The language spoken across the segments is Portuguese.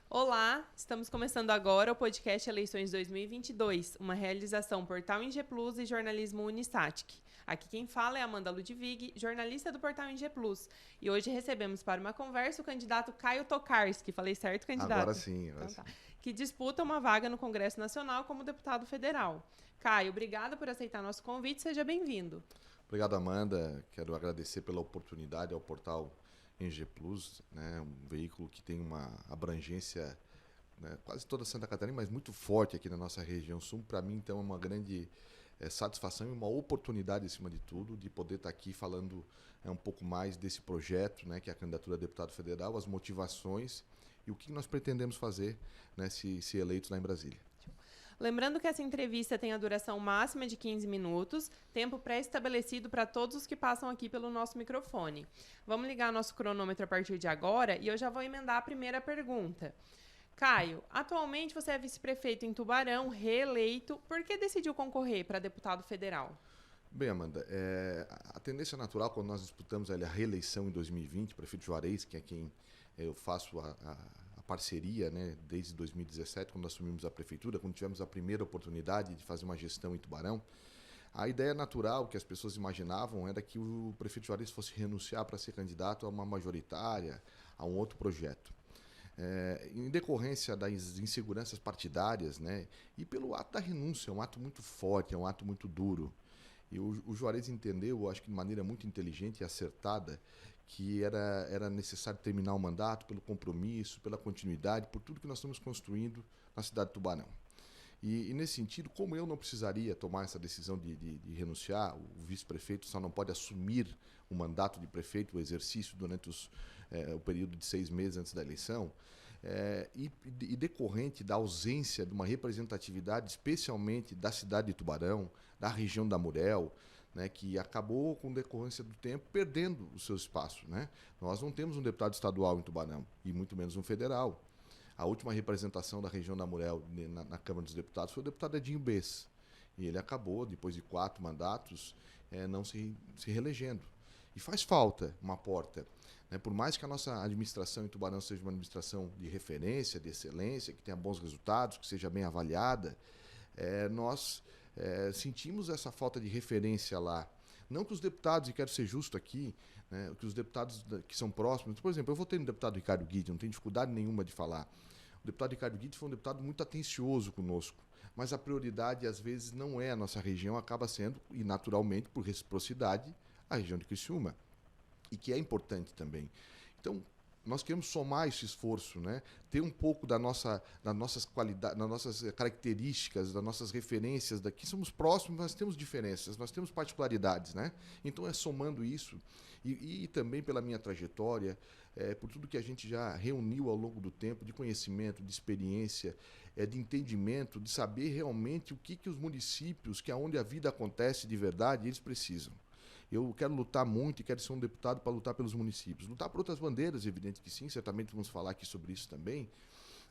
Olá, estamos começando agora o podcast Eleições 2022, uma realização Portal ING Plus e Jornalismo Unistatic. Aqui quem fala é Amanda Ludwig, jornalista do Portal ING Plus. E hoje recebemos para uma conversa o candidato Caio Tokarski. Falei certo, candidato? Agora sim. Então, tá. Que disputa uma vaga no Congresso Nacional como deputado federal. Caio, obrigada por aceitar nosso convite, seja bem-vindo. Obrigado, Amanda. Quero agradecer pela oportunidade ao Portal ING Plus, né, um veículo que tem uma abrangência, né, quase toda Santa Catarina, mas muito forte aqui na nossa região sul. Para mim, então, é uma grande satisfação e uma oportunidade, acima de tudo, de poder estar aqui falando um pouco mais desse projeto, né, que é a candidatura a deputado federal, as motivações e o que nós pretendemos fazer, né, se eleitos lá em Brasília. Lembrando que essa entrevista tem a duração máxima de 15 minutos, tempo pré-estabelecido para todos os que passam aqui pelo nosso microfone. Vamos ligar nosso cronômetro a partir de agora e eu já vou emendar a primeira pergunta. Caio, atualmente você é vice-prefeito em Tubarão, reeleito. Por que decidiu concorrer para deputado federal? Bem, Amanda, a tendência natural, quando nós disputamos a reeleição em 2020, prefeito Juarez, que é quem eu faço a parceria, né, desde 2017, quando assumimos a prefeitura, quando tivemos a primeira oportunidade de fazer uma gestão em Tubarão, a ideia natural que as pessoas imaginavam era que o prefeito Juarez fosse renunciar para ser candidato a uma majoritária, a um outro projeto. Em decorrência das inseguranças partidárias, né, e pelo ato da renúncia, é um ato muito forte, é um ato muito duro. E o Juarez entendeu, acho que de maneira muito inteligente e acertada, que era necessário terminar o mandato pelo compromisso, pela continuidade, por tudo que nós estamos construindo na cidade de Tubarão. E nesse sentido, como eu não precisaria tomar essa decisão de renunciar, o vice-prefeito só não pode assumir o mandato de prefeito, o exercício durante o período de 6 meses antes da eleição, e decorrente da ausência de uma representatividade, especialmente da cidade de Tubarão, da região da Murel, né, que acabou, com decorrência do tempo, perdendo o seu espaço, né? Nós não temos um deputado estadual em Tubarão, e muito menos um federal. A última representação da região da Murel na Câmara dos Deputados foi o deputado Edinho Bess. E ele acabou, depois de 4 mandatos, não se reelegendo. E faz falta uma porta. Né? Por mais que a nossa administração em Tubarão seja uma administração de referência, de excelência, que tenha bons resultados, que seja bem avaliada, nós sentimos essa falta de referência lá. Não que os deputados, e quero ser justo aqui, né, que os deputados que são próximos, por exemplo, eu votei no deputado Ricardo Guidi, não tenho dificuldade nenhuma de falar. O deputado Ricardo Guidi foi um deputado muito atencioso conosco, mas a prioridade às vezes não é a nossa região, acaba sendo, e naturalmente, por reciprocidade, a região de Criciúma, e que é importante também. Então, nós queremos somar esse esforço, né? Ter um pouco das nossas qualidades, das nossas características, das nossas referências. Daqui somos próximos, nós temos diferenças, nós temos particularidades, né? Então, somando isso, e também pela minha trajetória, por tudo que a gente já reuniu ao longo do tempo, de conhecimento, de experiência, de entendimento, de saber realmente o que os municípios, que é onde a vida acontece de verdade, eles precisam. Eu quero lutar muito e quero ser um deputado para lutar pelos municípios. Lutar por outras bandeiras, evidente que sim, certamente vamos falar aqui sobre isso também,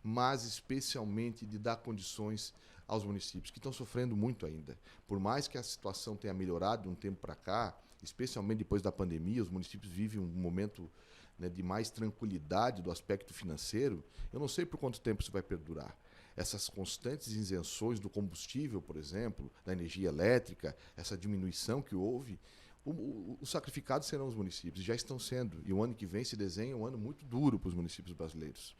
mas especialmente de dar condições aos municípios, que estão sofrendo muito ainda. Por mais que a situação tenha melhorado de um tempo para cá, especialmente depois da pandemia, os municípios vivem um momento, né, de mais tranquilidade do aspecto financeiro, eu não sei por quanto tempo isso vai perdurar. Essas constantes isenções do combustível, por exemplo, da energia elétrica, essa diminuição que houve, os sacrificados serão os municípios, já estão sendo, e o ano que vem se desenha um ano muito duro para os municípios brasileiros.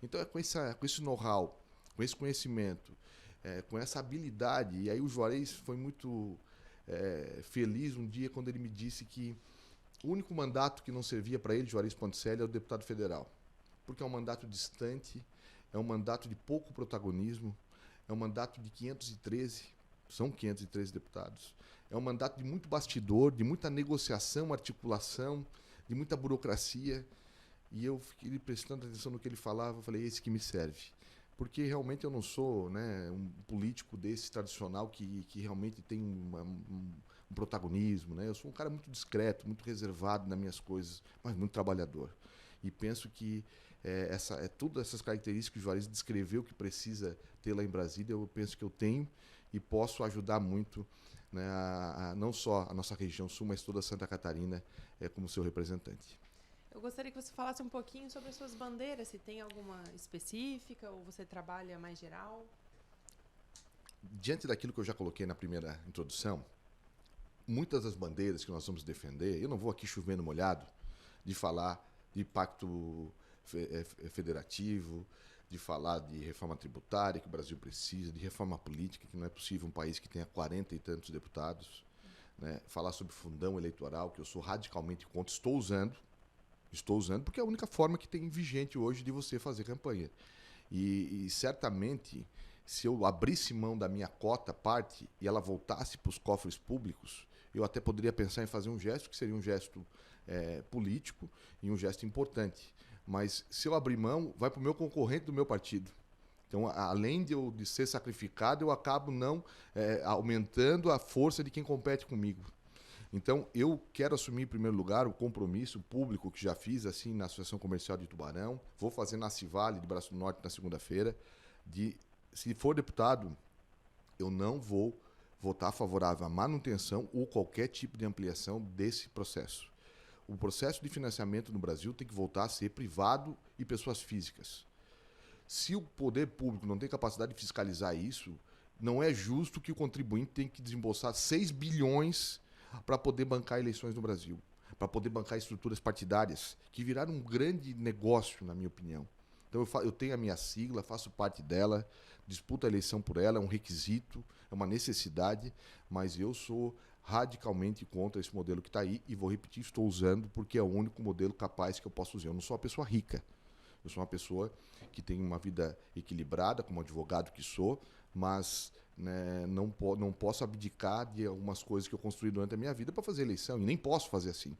Então é com esse know-how, com esse conhecimento, com essa habilidade, e aí o Juarez foi muito feliz um dia quando ele me disse que o único mandato que não servia para ele, Juarez Ponticelli, é o deputado federal, porque é um mandato distante, é um mandato de pouco protagonismo, é um mandato de 513, são 513 deputados, é um mandato de muito bastidor, de muita negociação, articulação, de muita burocracia. E eu fiquei prestando atenção no que ele falava, eu falei, esse que me serve. Porque realmente eu não sou, né, um político desse tradicional que realmente tem um protagonismo. Né? Eu sou um cara muito discreto, muito reservado nas minhas coisas, mas muito trabalhador. E penso que todas essas características que o Juarez descreveu que precisa ter lá em Brasília, eu penso que eu tenho e posso ajudar muito né, não só a nossa região sul, mas toda Santa Catarina como seu representante. Eu gostaria que você falasse um pouquinho sobre as suas bandeiras, se tem alguma específica ou você trabalha mais geral? Diante daquilo que eu já coloquei na primeira introdução, muitas das bandeiras que nós vamos defender, eu não vou aqui chover no molhado de falar de pacto federativo, de falar de reforma tributária que o Brasil precisa, de reforma política, que não é possível um país que tenha 40 e tantos deputados, né? Falar sobre fundão eleitoral, que eu sou radicalmente contra, estou usando porque é a única forma que tem vigente hoje de você fazer campanha. E certamente, se eu abrisse mão da minha cota parte e ela voltasse para os cofres públicos, eu até poderia pensar em fazer um gesto que seria um gesto político e um gesto importante. Mas se eu abrir mão, vai para o meu concorrente do meu partido. Então, além de ser sacrificado, eu acabo não aumentando a força de quem compete comigo. Então, eu quero assumir, em primeiro lugar, o compromisso público que já fiz assim na Associação Comercial de Tubarão, vou fazer na Civale de Braço do Norte na segunda-feira, se for deputado, eu não vou votar favorável à manutenção ou qualquer tipo de ampliação desse processo. O processo de financiamento no Brasil tem que voltar a ser privado e pessoas físicas. Se o poder público não tem capacidade de fiscalizar isso, não é justo que o contribuinte tenha que desembolsar 6 bilhões para poder bancar eleições no Brasil, para poder bancar estruturas partidárias, que viraram um grande negócio, na minha opinião. Então eu tenho a minha sigla, faço parte dela, disputo a eleição por ela, é um requisito, é uma necessidade, mas eu sou radicalmente contra esse modelo que está aí e vou repetir, estou usando porque é o único modelo capaz que eu posso usar. Eu não sou uma pessoa rica, eu sou uma pessoa que tem uma vida equilibrada, como advogado que sou, mas né, não posso abdicar de algumas coisas que eu construí durante a minha vida para fazer eleição, e nem posso fazer assim.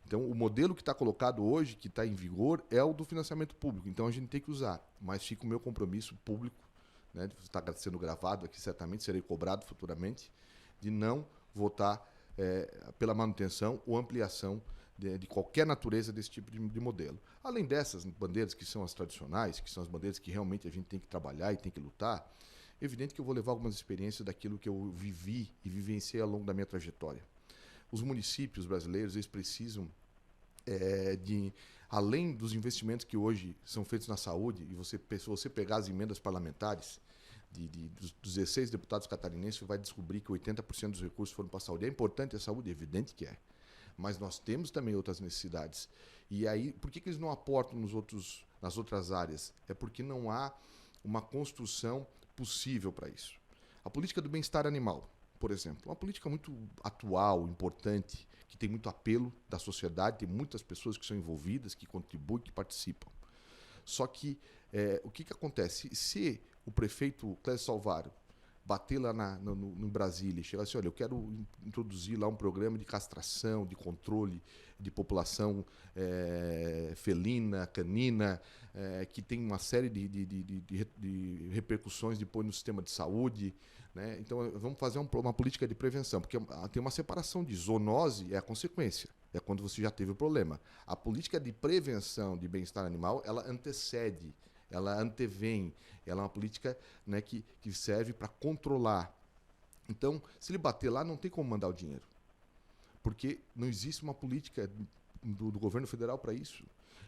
Então, o modelo que está colocado hoje, que está em vigor, é o do financiamento público. Então, a gente tem que usar. Mas fica o meu compromisso público, né, está sendo gravado aqui, certamente serei cobrado futuramente, de não votar pela manutenção ou ampliação de qualquer natureza desse tipo de modelo. Além dessas bandeiras que são as tradicionais, que são as bandeiras que realmente a gente tem que trabalhar e tem que lutar, é evidente que eu vou levar algumas experiências daquilo que eu vivi e vivenciei ao longo da minha trajetória. Os municípios brasileiros, eles precisam além dos investimentos que hoje são feitos na saúde, e se você pegar as emendas parlamentares dos 16 deputados catarinenses, você vai descobrir que 80% dos recursos foram para a saúde. É importante a saúde? É evidente que é. Mas nós temos também outras necessidades. E aí, por que eles não aportam nas outras áreas? É porque não há uma construção possível para isso. A política do bem-estar animal, por exemplo, uma política muito atual, importante, que tem muito apelo da sociedade, tem muitas pessoas que são envolvidas, que contribuem, que participam. Só que o que acontece? Se o prefeito Clésio Salvaro bater lá no Brasília e chegar assim, olha, eu quero introduzir lá um programa de castração, de controle de população felina, canina, que tem uma série de repercussões depois no sistema de saúde, né? Então, vamos fazer uma política de prevenção, porque tem uma separação de zoonose, é a consequência, é quando você já teve o problema. A política de prevenção de bem-estar animal, ela antecede, ela antevém, ela é uma política, né, que serve para controlar. Então, se ele bater lá, não tem como mandar o dinheiro, porque não existe uma política do governo federal para isso.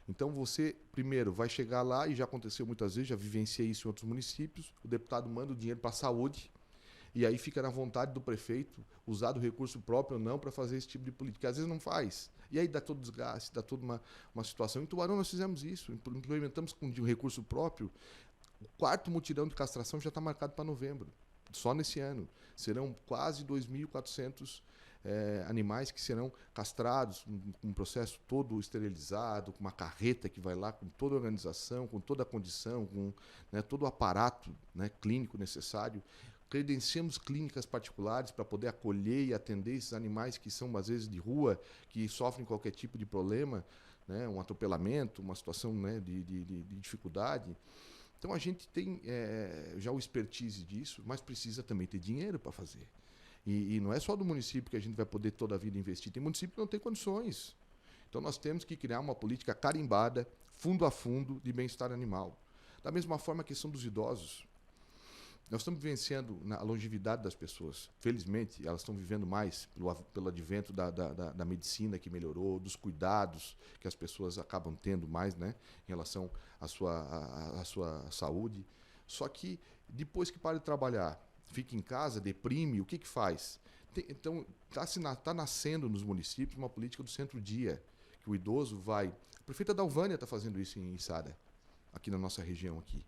Então, você, primeiro, vai chegar lá, e já aconteceu muitas vezes, já vivenciei isso em outros municípios, o deputado manda o dinheiro para a saúde, e aí fica na vontade do prefeito usar do recurso próprio ou não para fazer esse tipo de política. Às vezes não faz. E aí dá todo desgaste, dá toda uma situação. Em Tubarão nós fizemos isso, implementamos com recurso próprio. O 4º mutirão de castração já está marcado para novembro, só nesse ano. Serão quase 2.400 animais que serão castrados, com um processo todo esterilizado, com uma carreta que vai lá, com toda a organização, com toda a condição, com, né, todo o aparato, né, clínico necessário. Credenciamos clínicas particulares para poder acolher e atender esses animais que são, às vezes, de rua, que sofrem qualquer tipo de problema, né, um atropelamento, uma situação, né, de dificuldade. Então, a gente tem já o expertise disso, mas precisa também ter dinheiro para fazer. E não é só do município que a gente vai poder toda a vida investir. Tem município que não tem condições. Então, nós temos que criar uma política carimbada, fundo a fundo, de bem-estar animal. Da mesma forma, a questão dos idosos. Nós estamos vivenciando a longevidade das pessoas. Felizmente, elas estão vivendo mais pelo advento da medicina que melhorou, dos cuidados que as pessoas acabam tendo mais, né, em relação à sua saúde. Só que, depois que para de trabalhar, fica em casa, deprime, o que faz? Então, está nascendo nos municípios uma política do centro-dia, que o idoso vai... A prefeita Dalvânia está fazendo isso em Içara, aqui na nossa região aqui.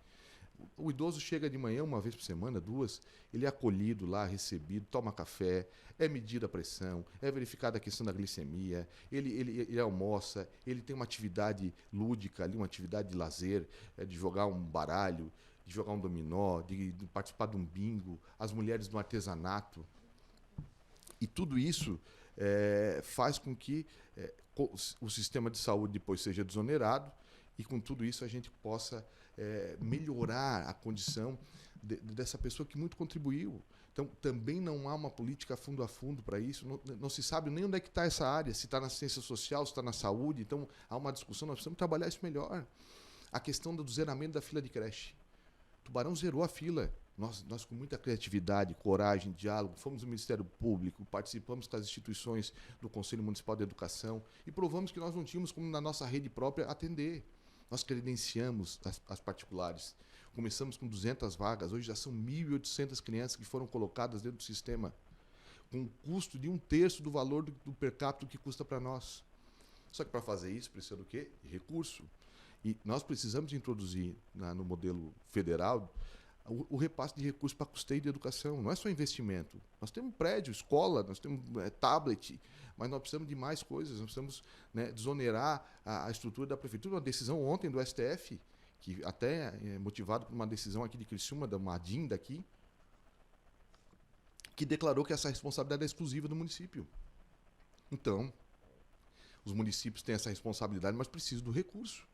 O idoso chega de manhã, uma vez por semana, duas, ele é acolhido lá, recebido, toma café, é medida a pressão, é verificada a questão da glicemia, ele almoça, ele tem uma atividade lúdica ali, uma atividade de lazer, de jogar um baralho, de jogar um dominó, de participar de um bingo, as mulheres do artesanato. E tudo isso faz com que o sistema de saúde depois seja desonerado e com tudo isso a gente possa melhorar a condição dessa pessoa que muito contribuiu. Então, também não há uma política fundo a fundo para isso. Não se sabe nem onde é que está essa área, se está na assistência social, se está na saúde. Então, há uma discussão, nós precisamos trabalhar isso melhor. A questão do zeramento da fila de creche. Tubarão zerou a fila. Nós, com muita criatividade, coragem, diálogo, fomos no Ministério Público, participamos com as instituições do Conselho Municipal de Educação e provamos que nós não tínhamos como, na nossa rede própria, atender. Nós credenciamos as particulares. Começamos com 200 vagas, hoje já são 1.800 crianças que foram colocadas dentro do sistema, com um custo de 1/3 do valor do per capita que custa para nós. Só que para fazer isso precisa do quê? De recurso. E nós precisamos introduzir no modelo federal o repasse de recursos para custeio de educação. Não é só investimento. Nós temos prédio, escola, nós temos tablet, mas nós precisamos de mais coisas. Nós precisamos, né, desonerar a estrutura da prefeitura. Uma decisão ontem do STF, que até é motivado por uma decisão aqui de Criciúma, da Madim daqui, que declarou que essa responsabilidade é exclusiva do município. Então, os municípios têm essa responsabilidade, mas precisam do recurso,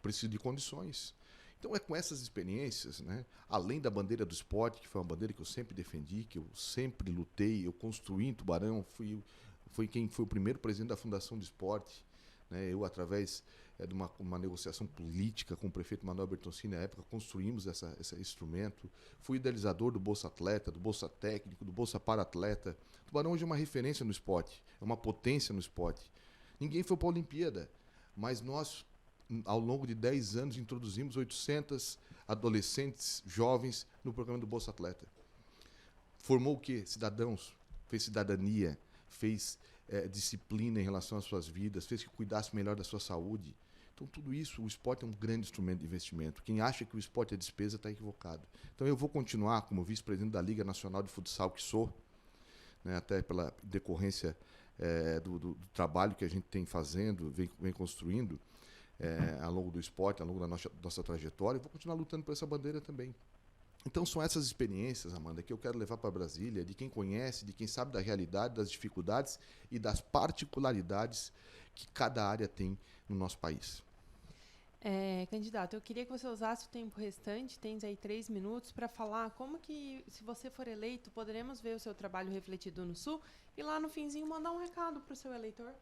precisam de condições. Então, é com essas experiências, né, além da bandeira do esporte, que foi uma bandeira que eu sempre defendi, que eu sempre lutei, eu construí em Tubarão, fui quem foi o primeiro presidente da Fundação do Esporte, né, eu, através de uma negociação política com o prefeito Manuel Bertoncini, na época, construímos esse instrumento. Fui idealizador do Bolsa Atleta, do Bolsa Técnico, do Bolsa Para Atleta. Tubarão hoje é uma referência no esporte, é uma potência no esporte. Ninguém foi para a Olimpíada, mas nós, ao longo de 10 anos, introduzimos 800 adolescentes, jovens, no programa do Bolsa Atleta. Formou o quê? Cidadãos, fez cidadania, fez disciplina em relação às suas vidas, fez que cuidasse melhor da sua saúde. Então, tudo isso, o esporte é um grande instrumento de investimento. Quem acha que o esporte é despesa está equivocado. Então, eu vou continuar como vice-presidente da Liga Nacional de Futsal, que sou, né, até pela decorrência do trabalho que a gente tem fazendo, vem construindo, ao longo do esporte, ao longo da nossa trajetória, e vou continuar lutando por essa bandeira também. Então, são essas experiências, Amanda, que eu quero levar para Brasília, de quem conhece, de quem sabe da realidade, das dificuldades e das particularidades que cada área tem no nosso país. Candidato, eu queria que você usasse o tempo restante, tens aí 3 minutos, para falar como que, se você for eleito, poderemos ver o seu trabalho refletido no Sul e lá no finzinho mandar um recado para o seu eleitor.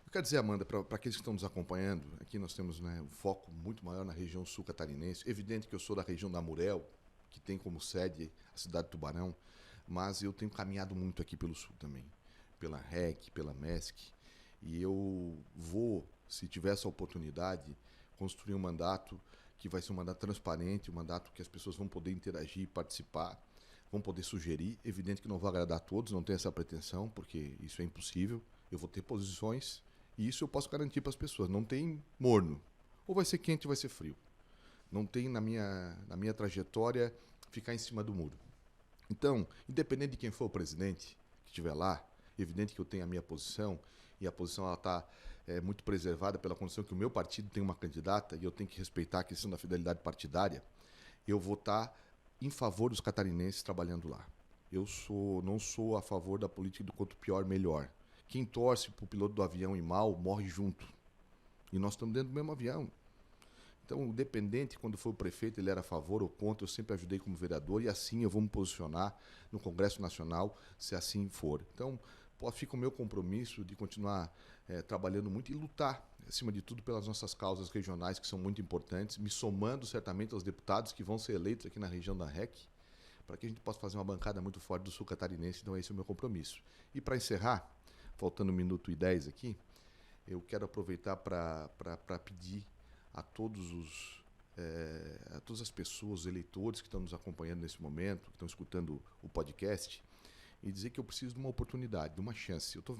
Eu quero dizer, Amanda, para aqueles que estão nos acompanhando, aqui nós temos, né, um foco muito maior na região sul catarinense. Evidente que eu sou da região da Murel, que tem como sede a cidade de Tubarão, mas eu tenho caminhado muito aqui pelo sul também, pela REC, pela MESC, e eu vou, se tiver essa oportunidade, construir um mandato que vai ser um mandato transparente, um mandato que as pessoas vão poder interagir, participar, vão poder sugerir. Evidente que não vou agradar a todos, não tenho essa pretensão, porque isso é impossível. Eu vou ter posições e isso eu posso garantir para as pessoas. Não tem morno. Ou vai ser quente ou vai ser frio. Não tem na minha trajetória ficar em cima do muro. Então, independente de quem for o presidente que estiver lá, evidente que eu tenho a minha posição e a posição está muito preservada pela condição que o meu partido tem uma candidata e eu tenho que respeitar a questão da fidelidade partidária. Eu vou estar em favor dos catarinenses trabalhando lá. Eu não sou a favor da política do quanto pior, melhor. Quem torce para o piloto do avião ir mal, morre junto. E nós estamos dentro do mesmo avião. Então, independente, quando foi o prefeito, ele era a favor ou contra, eu sempre ajudei como vereador e assim eu vou me posicionar no Congresso Nacional, se assim for. Então, fica o meu compromisso de continuar trabalhando muito e lutar, acima de tudo, pelas nossas causas regionais, que são muito importantes, me somando certamente aos deputados que vão ser eleitos aqui na região da REC, para que a gente possa fazer uma bancada muito forte do Sul Catarinense. Então, esse é o meu compromisso. E para encerrar, faltando 1 minuto e 10 aqui, eu quero aproveitar para pedir a todas as pessoas, os eleitores que estão nos acompanhando nesse momento, que estão escutando o podcast, e dizer que eu preciso de uma oportunidade, de uma chance. Eu estou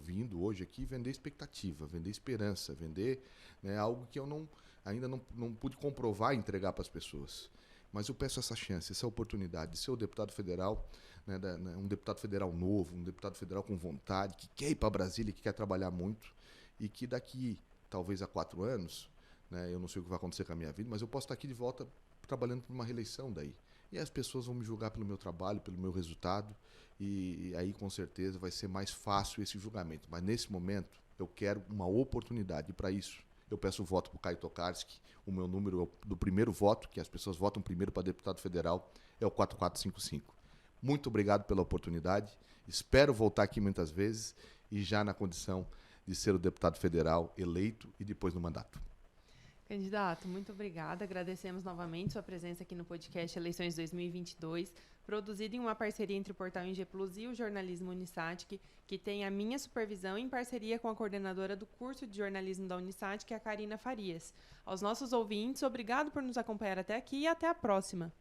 vindo hoje aqui vender expectativa, vender esperança, vender, né, algo que eu ainda não pude comprovar e entregar para as pessoas. Mas eu peço essa chance, essa oportunidade de ser o deputado federal, né, um deputado federal novo, um deputado federal com vontade, que quer ir para Brasília, que quer trabalhar muito, e que daqui, talvez há 4 anos, né, eu não sei o que vai acontecer com a minha vida, mas eu posso estar aqui de volta trabalhando por uma reeleição daí. E as pessoas vão me julgar pelo meu trabalho, pelo meu resultado, e aí com certeza vai ser mais fácil esse julgamento. Mas nesse momento eu quero uma oportunidade, e para isso eu peço o voto para o Caio Tokarski. O meu número do primeiro voto, que as pessoas votam primeiro para deputado federal, é o 4455. Muito obrigado pela oportunidade, espero voltar aqui muitas vezes e já na condição de ser o deputado federal eleito e depois no mandato. Candidato, muito obrigada. Agradecemos novamente sua presença aqui no podcast Eleições 2022, produzido em uma parceria entre o Portal ING Plus e o Jornalismo Unisat, que tem a minha supervisão em parceria com a coordenadora do curso de jornalismo da Unisat, que é a Karina Farias. Aos nossos ouvintes, obrigado por nos acompanhar até aqui e até a próxima.